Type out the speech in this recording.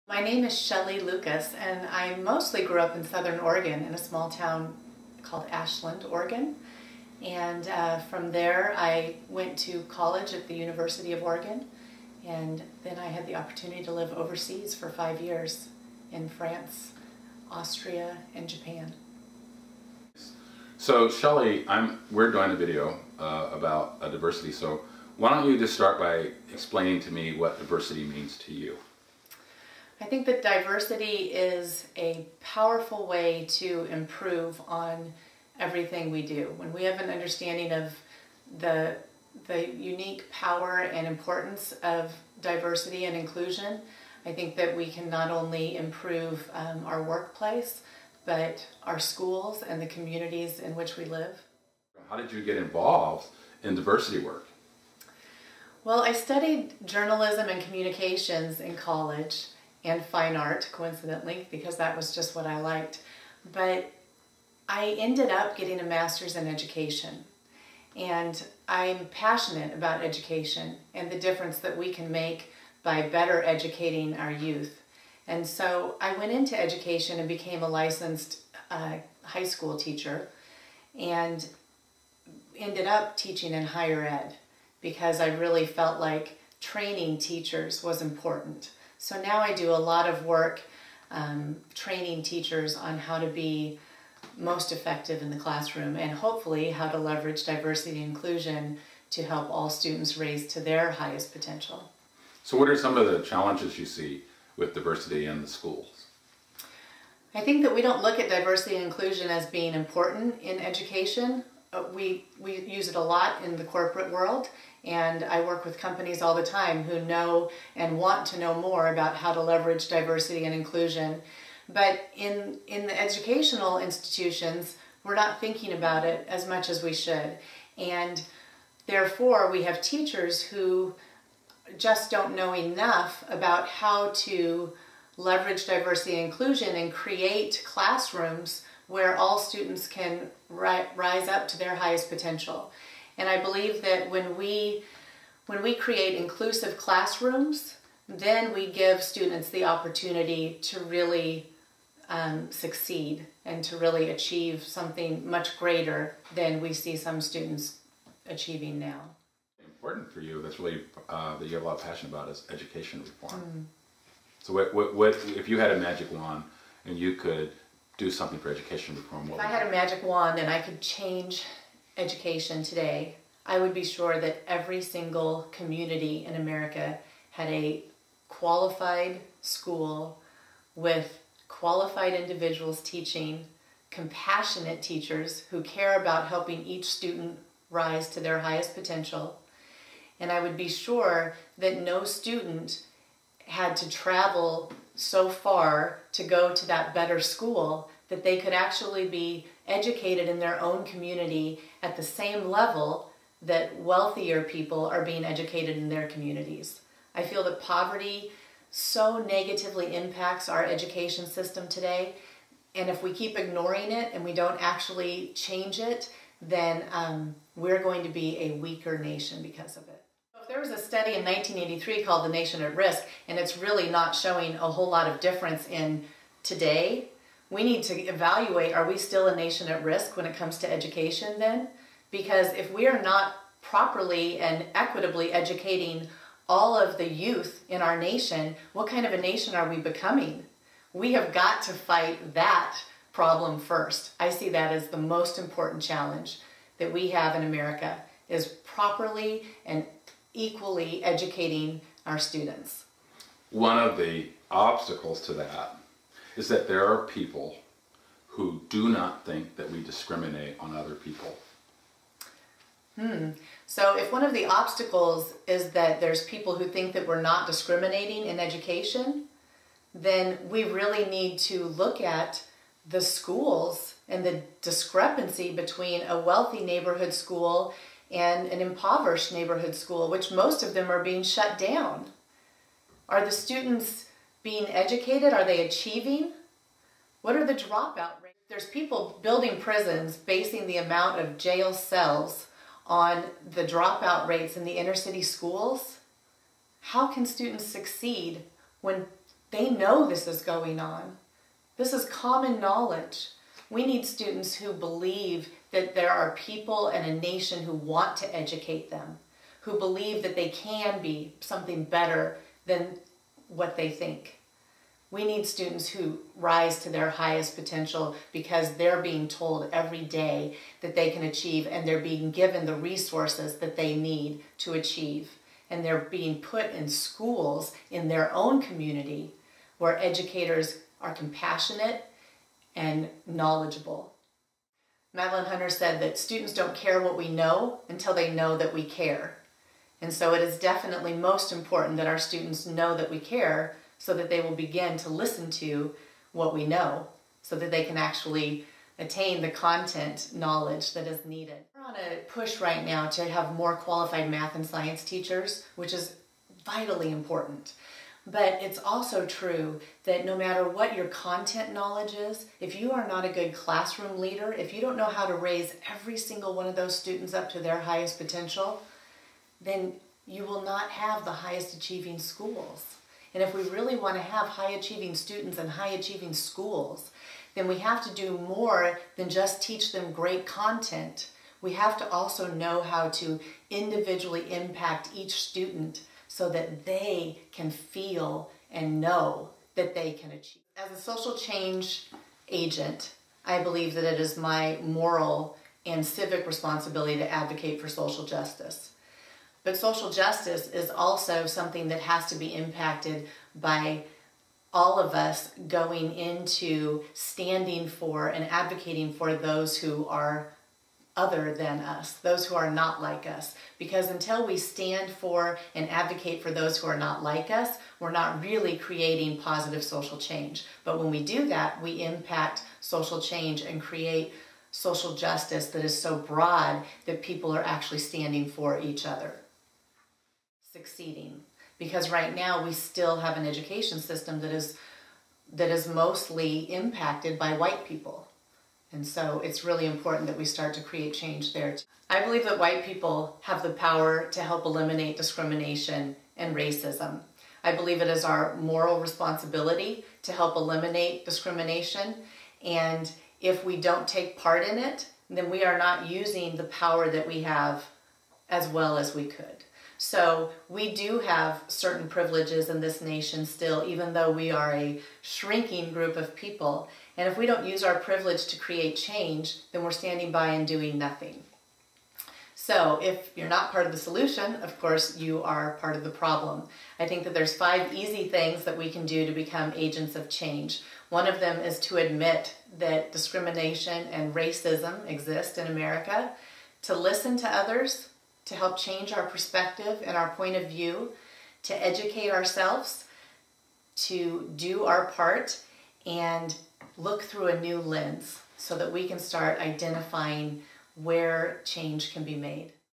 My name is Shelley Lucas, and I mostly grew up in Southern Oregon in a small town called Ashland, Oregon. And from there I went to college at the University of Oregon, and then I had the opportunity to live overseas for 5 years in France, Austria, and Japan. So Shelley, we're doing a video about diversity, so why don't you just start by explaining to me what diversity means to you? I think that diversity is a powerful way to improve on everything we do. When we have an understanding of the unique power and importance of diversity and inclusion, I think that we can not only improve our workplace, but our schools and the communities in which we live. How did you get involved in diversity work? Well, I studied journalism and communications in college, and fine art, coincidentally, because that was just what I liked. But I ended up getting a master's in education. And I'm passionate about education and the difference that we can make by better educating our youth. And so I went into education and became a licensed high school teacher and ended up teaching in higher ed because I really felt like training teachers was important. So now I do a lot of work training teachers on how to be most effective in the classroom and hopefully how to leverage diversity and inclusion to help all students raise to their highest potential. So what are some of the challenges you see with diversity in the schools? I think that we don't look at diversity and inclusion as being important in education. We use it a lot in the corporate world, and I work with companies all the time who know and want to know more about how to leverage diversity and inclusion. But in the educational institutions, we're not thinking about it as much as we should. And therefore, we have teachers who just don't know enough about how to leverage diversity and inclusion and create classrooms where all students can rise up to their highest potential. And I believe that when we create inclusive classrooms, then we give students the opportunity to really succeed and to really achieve something much greater than we see some students achieving now. Important for you, that's really, that you have a lot of passion about, is education reform. So what if you had a magic wand and you could do something for education reform? If I had a magic wand and I could change education today, I would be sure that every single community in America had a qualified school with qualified individuals teaching, compassionate teachers who care about helping each student rise to their highest potential. And I would be sure that no student had to travel so far to go to that better school, that they could actually be educated in their own community at the same level that wealthier people are being educated in their communities. I feel that poverty so negatively impacts our education system today, and if we keep ignoring it and we don't actually change it, then we're going to be a weaker nation because of it. There was a study in 1983 called The Nation at Risk, and it's really not showing a whole lot of difference in today. We need to evaluate, are we still a nation at risk when it comes to education then? Because if we are not properly and equitably educating all of the youth in our nation, what kind of a nation are we becoming? We have got to fight that problem first. I see that as the most important challenge that we have in America, is properly and equally educating our students. One of the obstacles to that is that there are people who do not think that we discriminate on other people. So if one of the obstacles is that there's people who think that we're not discriminating in education, then we really need to look at the schools and the discrepancy between a wealthy neighborhood school and an impoverished neighborhood school, which most of them are being shut down. Are the students being educated? Are they achieving? What are the dropout rates? There's people building prisons basing the amount of jail cells on the dropout rates in the inner city schools. How can students succeed when They know this is going on. This is common knowledge. We need students who believe that there are people and a nation who want to educate them, who believe that they can be something better than what they think. We need students who rise to their highest potential because they're being told every day that they can achieve, and they're being given the resources that they need to achieve. And they're being put in schools in their own community where educators are compassionate and knowledgeable. Madeline Hunter said that students don't care what we know until they know that we care. And so it is definitely most important that our students know that we care, so that they will begin to listen to what we know, so that they can actually attain the content knowledge that is needed. We're on a push right now to have more qualified math and science teachers, which is vitally important. But it's also true that no matter what your content knowledge is, if you are not a good classroom leader, if you don't know how to raise every single one of those students up to their highest potential, then you will not have the highest achieving schools. And if we really want to have high achieving students and high achieving schools, then we have to do more than just teach them great content. We have to also know how to individually impact each student so that they can feel and know that they can achieve. As a social change agent, I believe that it is my moral and civic responsibility to advocate for social justice. But social justice is also something that has to be impacted by all of us going into standing for and advocating for those who are other than us, those who are not like us. Because until we stand for and advocate for those who are not like us, we're not really creating positive social change. But when we do that, we impact social change and create social justice that is so broad that people are actually standing for each other. Succeeding, because right now we still have an education system that is mostly impacted by white people, and so it's really important that we start to create change there. I believe that white people have the power to help eliminate discrimination and racism. I believe it is our moral responsibility to help eliminate discrimination, and if we don't take part in it, then we are not using the power that we have as well as we could. So we do have certain privileges in this nation still, even though we are a shrinking group of people. And if we don't use our privilege to create change, then we're standing by and doing nothing. So if you're not part of the solution, of course, you are part of the problem. I think that there's 5 easy things that we can do to become agents of change. One of them is to admit that discrimination and racism exist in America, to listen to others, to help change our perspective and our point of view, to educate ourselves, to do our part, and look through a new lens so that we can start identifying where change can be made.